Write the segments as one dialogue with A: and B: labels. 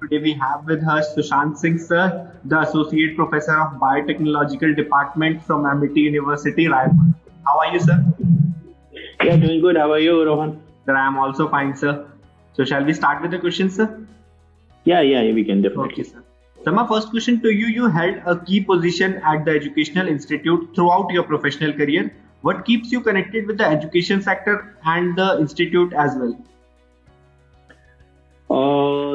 A: today we have with us Sushant Singh, sir, the Associate Professor of Biotechnological Department from Amity University, Raipur. How are you, sir?
B: Yeah, doing good. How are you, Rohan?
A: Sir, I am also fine, sir. So, shall we start with the questions, sir?
B: Yeah, we can definitely.
A: Okay, sir. So, my first question to you: you held a key position at the educational institute throughout your professional career. What keeps you connected with the education sector and the institute as well?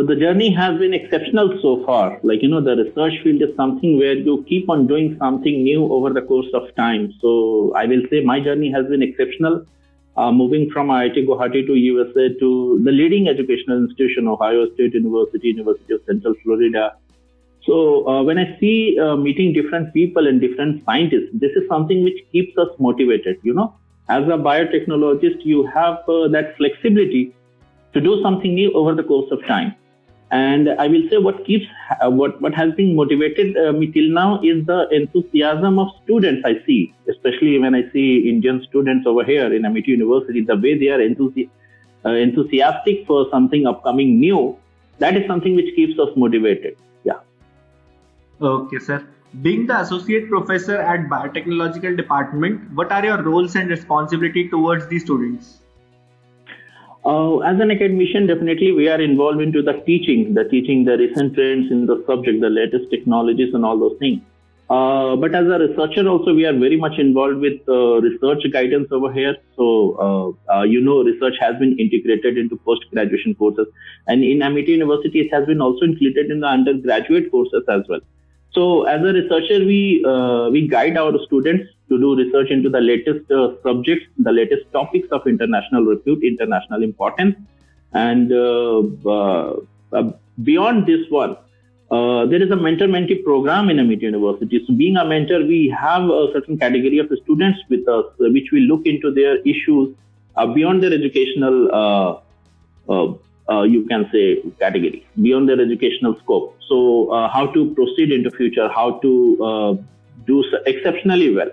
B: The journey has been exceptional so far. The research field is something where you keep on doing something new over the course of time. So I will say my journey has been exceptional. Moving from IIT Guwahati to USA to the leading educational institution, Ohio State University, University of Central Florida. So when I see meeting different people and different scientists, this is something which keeps us motivated. As a biotechnologist, you have that flexibility to do something new over the course of time. And I will say what has been motivated me till now is the enthusiasm of students I see, especially when I see Indian students over here in Amity University, the way they are enthusiastic for something upcoming new. That is something which keeps us motivated. Yeah.
A: Okay, sir. Being the Associate Professor at Biotechnological Department, what are your roles and responsibility towards the students?
B: As an academician, definitely we are involved into the teaching the recent trends in the subject, the latest technologies and all those things. But as a researcher also, we are very much involved with research guidance over here. So, research has been integrated into post-graduation courses. And in Amity University, it has been also included in the undergraduate courses as well. So as a researcher, we guide our students to do research into the latest subjects, the latest topics of international repute, international importance. And beyond this one, there is a mentor-mentee program in Amity University. So being a mentor, we have a certain category of students with us, which we look into their issues beyond their educational you can say category, beyond their educational scope. So how to proceed into future, how to do exceptionally well,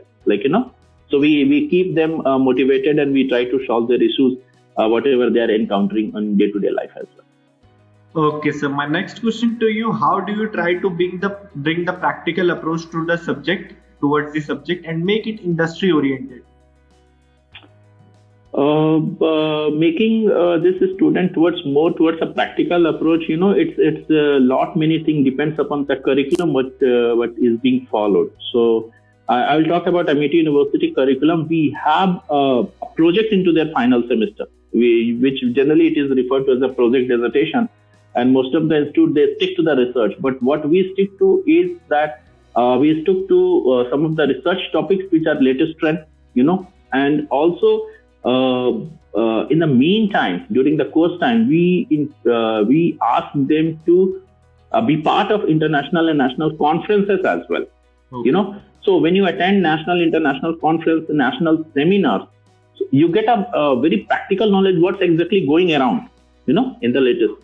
B: So we keep them motivated and we try to solve their issues, whatever they are encountering on day-to-day life as well.
A: Okay, so my next question to you: how do you try to bring the practical approach to the subject, towards the subject, and make it industry oriented?
B: Making this student more towards a practical approach, it's a lot many things depends upon the curriculum what is being followed. So I will talk about Amity University curriculum. We have a project into their final semester, which generally it is referred to as a project dissertation, and most of the institute they stick to the research. But what we stick to is that we stick to some of the research topics which are latest trend, and also. In the meantime, during the course time, we ask them to be part of international and national conferences as well. Okay. So when you attend national, international conference, national seminars, you get a very practical knowledge what's exactly going around, in the latest.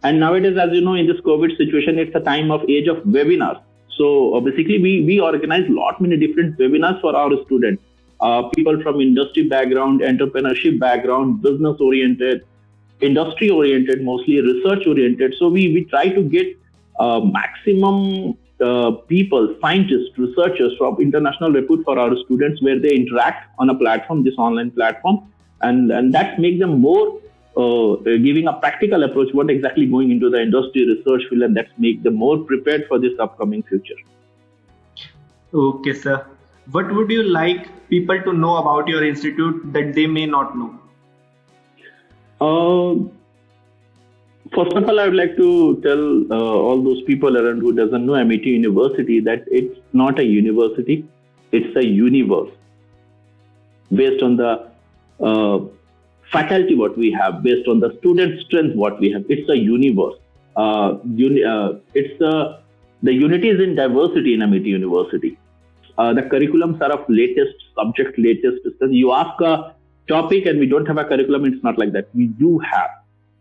B: And nowadays, as you know, in this COVID situation, it's a time of age of webinars. So basically, we organize many different webinars for our students. People from industry background, entrepreneurship background, business oriented, industry oriented, mostly research oriented. So we try to get maximum people, scientists, researchers from international repute for our students, where they interact on a platform, this online platform, and that makes them more giving a practical approach, what exactly going into the industry research field, and that's make them more prepared for this upcoming future.
A: Okay, sir. What would you like people to know about your institute that they may not know?
B: First of all, I would like to tell all those people around who doesn't know Amity University that it's not a university, it's a universe. Based on the faculty what we have, based on the student strength what we have, it's a universe. The unity is in diversity in Amity University. The curriculums are of latest subject, latest study. You ask a topic and we don't have a curriculum, it's not like that. We do have.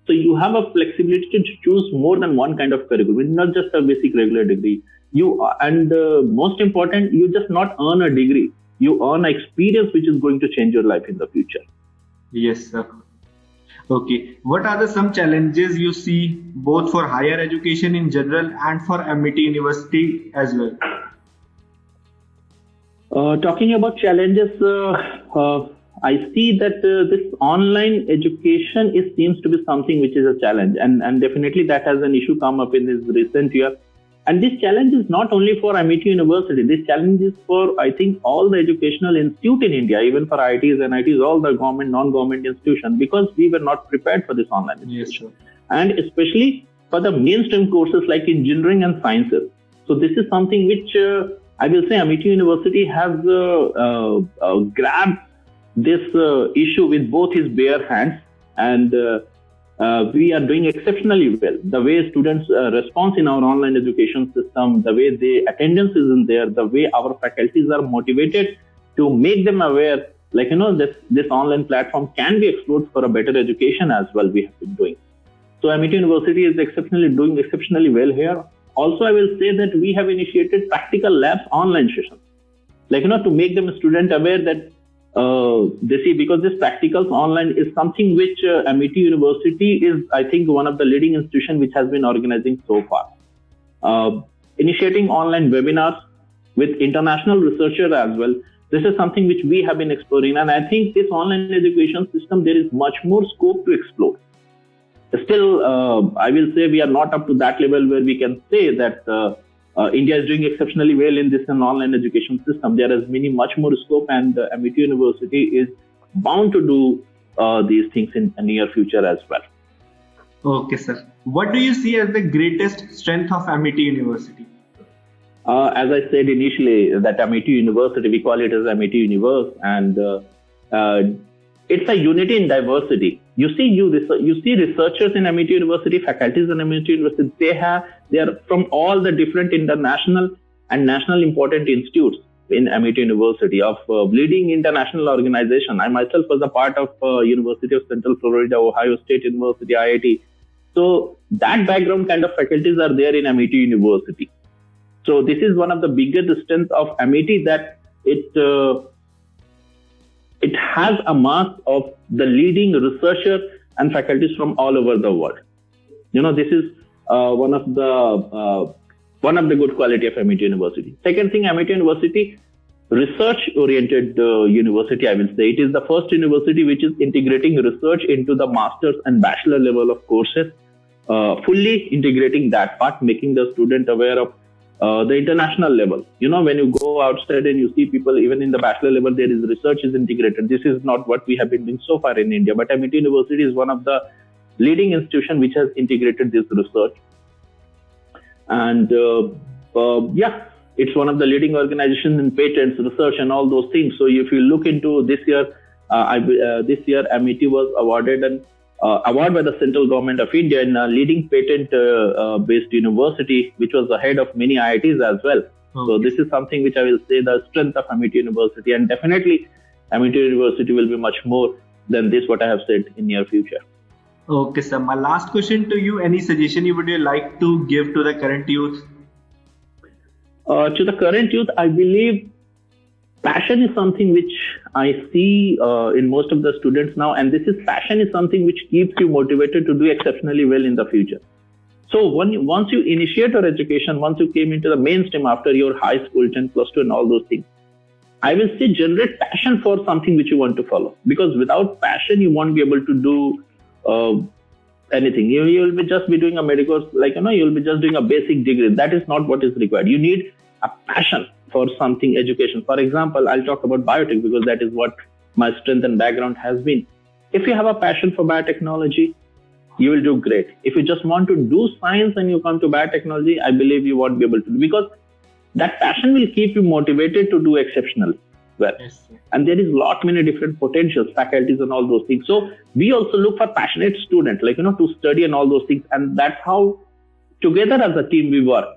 B: So you have a flexibility to choose more than one kind of curriculum. It's not just a basic regular degree. Most important, you just not earn a degree. You earn experience which is going to change your life in the future.
A: Yes, sir. Okay. What are the some challenges you see both for higher education in general and for Amity University as well?
B: Talking about challenges, I see that this online education seems to be something which is a challenge, and definitely that has an issue come up in this recent year. And this challenge is not only for Amity University. This challenge is for, I think, all the educational institute in India, even for IITs and ITs, all the government, non-government institutions, because we were not prepared for this online
A: Yes,
B: education,
A: sir.
B: and especially for the mainstream courses like engineering and sciences. So this is something which I will say Amity University has grabbed this issue with both his bare hands, and we are doing exceptionally well. The way students respond in our online education system, the way the attendance is in there, the way our faculties are motivated to make them aware, like, this online platform can be explored for a better education as well. We have been doing. So Amity University is doing exceptionally well here. Also, I will say that we have initiated practical labs online sessions, like, to make them student aware that they see, because this practicals online is something which Amity University is, I think, one of the leading institutions which has been organizing so far. Initiating online webinars with international researchers as well. This is something which we have been exploring, and I think this online education system, there is much more scope to explore. Still, I will say we are not up to that level where we can say that India is doing exceptionally well in this online education system. There is much more scope, and Amity University is bound to do these things in the near future as well.
A: Okay, sir. What do you see as the greatest strength of Amity University?
B: As I said initially, that Amity University, we call it as Amity Universe, and it's a unity in diversity. You see researchers in Amity University, faculties in Amity University. They are from all the different international and national important institutes in Amity University of leading international organization. I myself was a part of University of Central Florida, Ohio State University, IIT. So that background kind of faculties are there in Amity University. So this is one of the biggest strengths of Amity, that it has a mass of the leading researchers and faculties from all over the world. This is one of the good quality of Amity University. Second thing, Amity University, research-oriented university, I will say. It is the first university which is integrating research into the master's and bachelor level of courses, fully integrating that part, making the student aware of the international level. When you go outside and you see people, even in the bachelor level, there is research is integrated. This is not what we have been doing so far in India, but Amity University is one of the leading institutions which has integrated this research. And it's one of the leading organizations in patents, research, and all those things. So if you look into this year, Amity was awarded an award by the central government of India in a leading patent-based university, which was ahead of many IITs as well. Okay. So this is something which I will say the strength of Amity University, and definitely Amity University will be much more than this, what I have said, in near future.
A: Okay, sir. My last question to you, any suggestion you would like to give to the current youth?
B: To the current youth, I believe passion is something which I see in most of the students now, and passion is something which keeps you motivated to do exceptionally well in the future. So once you initiate your education, once you came into the mainstream after your high school, 10 plus 2 and all those things, I will say generate passion for something which you want to follow, because without passion, you won't be able to do anything. You will be just be doing a medical, you will be just doing a basic degree. That is not what is required. You need a passion for something, education. For example, I'll talk about biotech because that is what my strength and background has been. If you have a passion for biotechnology, you will do great. If you just want to do science and you come to biotechnology, I believe you won't be able to, because that passion will keep you motivated to do exceptional well. Yes, and there is many different potentials, faculties and all those things. So we also look for passionate students, to study and all those things. And that's how together as a team we work.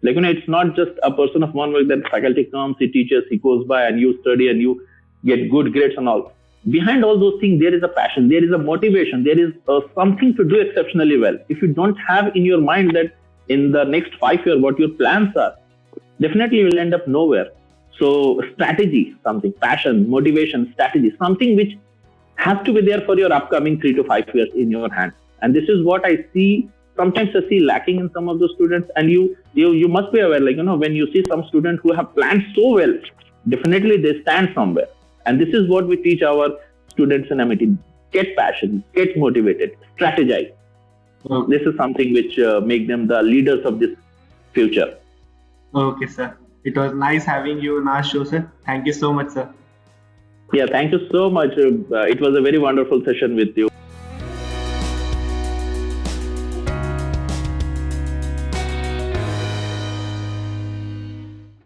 B: It's not just a person of one work that faculty comes, he teaches, he goes by and you study and you get good grades and all. Behind all those things, there is a passion, there is a motivation, there is something to do exceptionally well. If you don't have in your mind that in the next 5 years what your plans are, definitely you will end up nowhere. So strategy, something, passion, motivation, strategy, something which has to be there for your upcoming 3 to 5 years in your hand. And this is what I see. Sometimes I see lacking in some of the students, and you must be aware, like, when you see some students who have planned so well, definitely they stand somewhere. And this is what we teach our students in Amity: get passion, get motivated, strategize. This is something which make them the leaders of this future.
A: Okay, sir. It was nice having you in our show, sir. Thank you so much, sir.
B: Yeah, thank you so much. It was a very wonderful session with you.